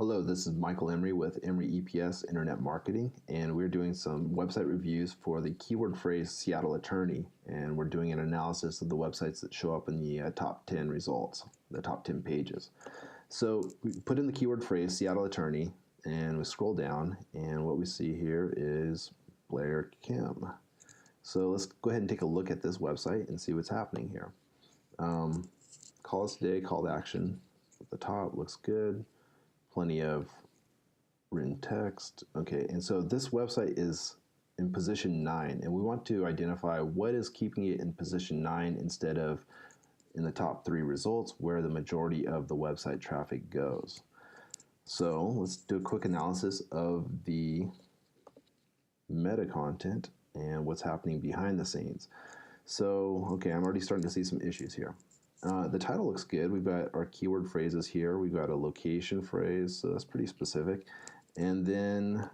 Hello, this is Michael Emery with Emery EPS Internet Marketing, and we're doing some website reviews for the keyword phrase Seattle Attorney, and we're doing an analysis of the websites that show up in the top 10 results, the top 10 pages. So we put in the keyword phrase Seattle Attorney, and we scroll down, and what we see here is Blair Kim. So let's go ahead and take a look at this website and see what's happening here. Call us today, call to action at the top, looks good. Plenty of written text. Okay, and so this website is in position 9, and we want to identify what is keeping it in position 9 instead of in the top 3 results where the majority of the website traffic goes. So let's do a quick analysis of the meta content and what's happening behind the scenes. So, okay, I'm already starting to see some issues here. The title looks good. We've got our keyword phrases here. We've got a location phrase, so that's pretty specific. And then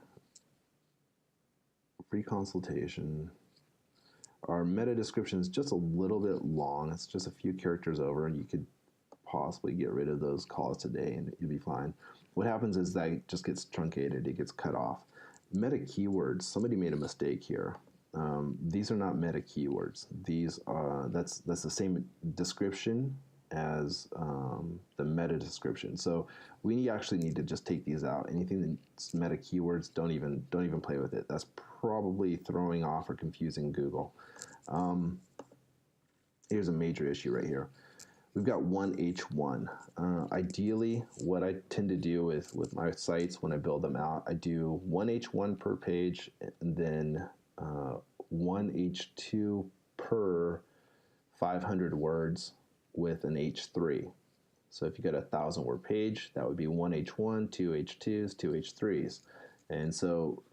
free consultation. Our meta description is just a little bit long. It's just a few characters over, and you could possibly get rid of those calls today and you'll be fine. What happens is that it just gets truncated. It gets cut off. Meta keywords, somebody made a mistake here. These are not meta keywords. These are that's the same description as the meta description. So we actually need to just take these out. Anything that's meta keywords, don't even play with it. That's probably throwing off or confusing Google. Here's a major issue right here. We've got 1H1. Ideally, what I tend to do with my sites when I build them out, I do 1H1 per page, and then 1H2 per 500 words with an H3. So if you got a 1,000-word page, that would be 1H1, 2H2s, 2H3s. And so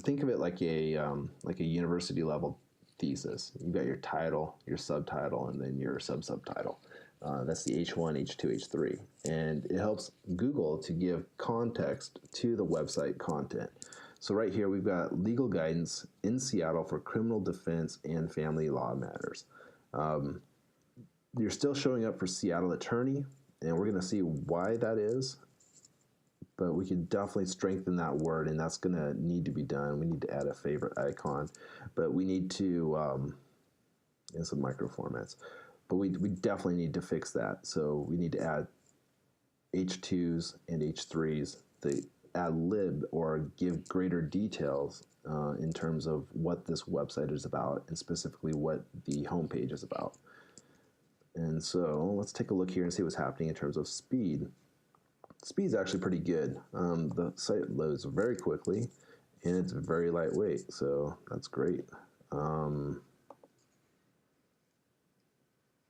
think of it like a university level thesis. You've got your title, your subtitle, and then your subtitle. That's the H1, H2, H3. And it helps Google to give context to the website content. So right here we've got legal guidance in Seattle for criminal defense and family law matters. You're still showing up for Seattle Attorney, and we're going to see why that is. But we can definitely strengthen that word, and that's going to need to be done. We need to add a favorite icon, but we need to in some micro formats. But we definitely need to fix that. So we need to add H2s and H3s. The ad lib or give greater details in terms of what this website is about and specifically what the homepage is about. And so let's take a look here and see what's happening in terms of speed. Speed is actually pretty good. The site loads very quickly and it's very lightweight, so that's great.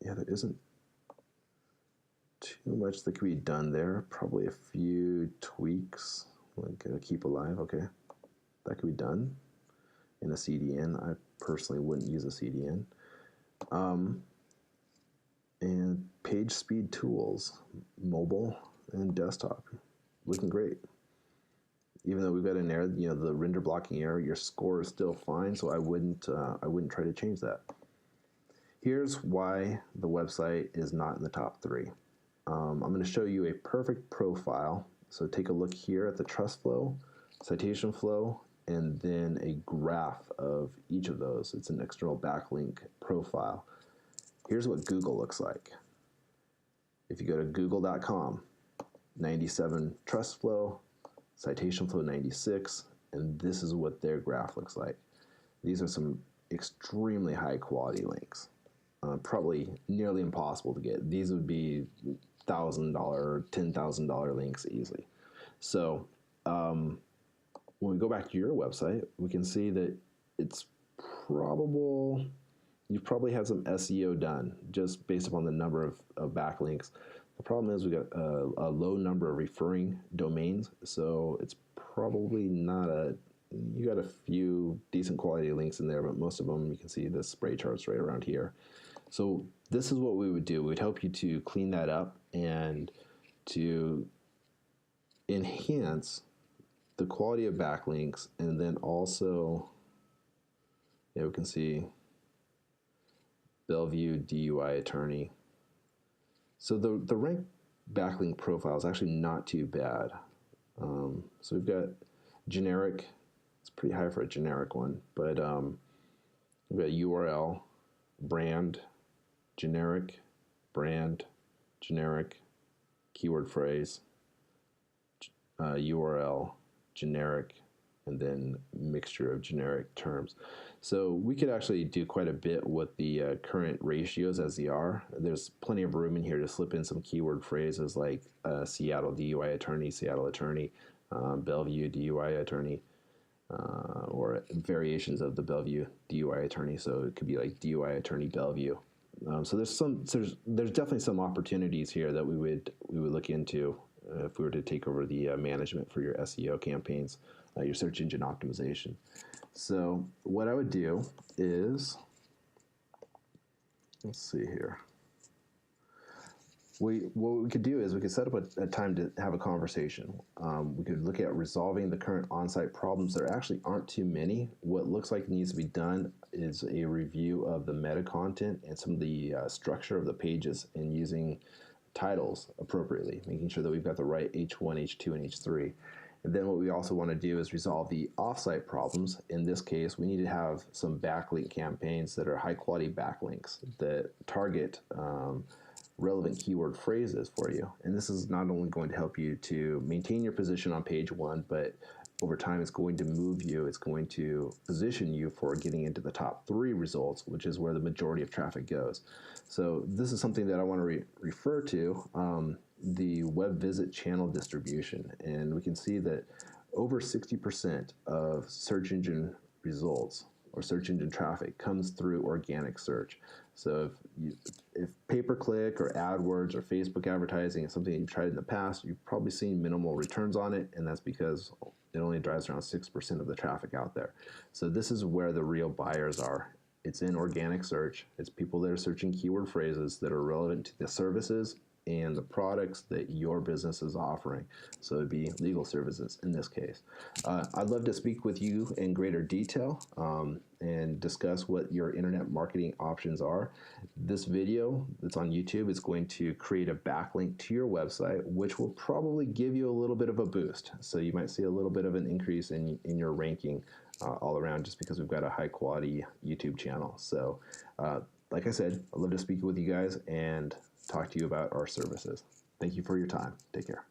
Yeah, there isn't too much that can be done there. Probably a few tweaks, like keep alive. Okay, that could be done in a CDN. I personally wouldn't use a CDN. And page speed tools, mobile and desktop, looking great. Even though we've got an error, the render blocking error, your score is still fine. So I wouldn't try to change that. Here's why the website is not in the top 3. I'm going to show you a perfect profile. So take a look here at the trust flow, citation flow, and then a graph of each of those. It's an external backlink profile. Here's what Google looks like. If you go to google.com, 97 trust flow, citation flow 96, and this is what their graph looks like. These are some extremely high quality links. Probably nearly impossible to get. These would be $1,000, $10,000 links easily. So when we go back to your website, we can see that it's probable you've probably had some SEO done just based upon the number of backlinks. The problem is we got a low number of referring domains, so it's probably not you got a few decent quality links in there, but most of them, you can see the spray charts right around here. So this is what we would do. We'd help you to clean that up and to enhance the quality of backlinks, and then also, we can see Bellevue DUI attorney. So the rank backlink profile is actually not too bad. So we've got generic. It's pretty high for a generic one, but we've got URL, brand, generic, brand, generic, keyword phrase, URL, generic, and then mixture of generic terms. So we could actually do quite a bit with the current ratios as they are. There's plenty of room in here to slip in some keyword phrases like Seattle DUI attorney, Seattle attorney, Bellevue DUI attorney, or variations of the Bellevue DUI attorney. So it could be like DUI attorney Bellevue. So there's definitely some opportunities here that we would look into if we were to take over the management for your SEO campaigns, your search engine optimization. So what I would do is, let's see here. What we could do is we could set up a time to have a conversation. We could look at resolving the current on-site problems. There actually aren't too many. What looks like needs to be done is a review of the meta content and some of the structure of the pages and using titles appropriately, making sure that we've got the right H1, H2, and H3. And then what we also want to do is resolve the offsite problems. In this case, we need to have some backlink campaigns that are high quality backlinks that target relevant keyword phrases for you. And this is not only going to help you to maintain your position on page one, but over time it's going to move you, it's going to position you for getting into the top 3 results, which is where the majority of traffic goes. So this is something that I want to refer to, the web visit channel distribution. And we can see that over 60% of search engine results or search engine traffic comes through organic search. So if pay-per-click or AdWords or Facebook advertising is something that you've tried in the past, you've probably seen minimal returns on it, and that's because it only drives around 6% of the traffic out there. So this is where the real buyers are. It's in organic search. It's people that are searching keyword phrases that are relevant to the services and the products that your business is offering. So it'd be legal services in this case. I'd love to speak with you in greater detail and discuss what your internet marketing options are. This video that's on YouTube is going to create a backlink to your website, which will probably give you a little bit of a boost. So you might see a little bit of an increase in your ranking all around, just because we've got a high quality YouTube channel. So like I said, I'd love to speak with you guys and talk to you about our services. Thank you for your time. Take care.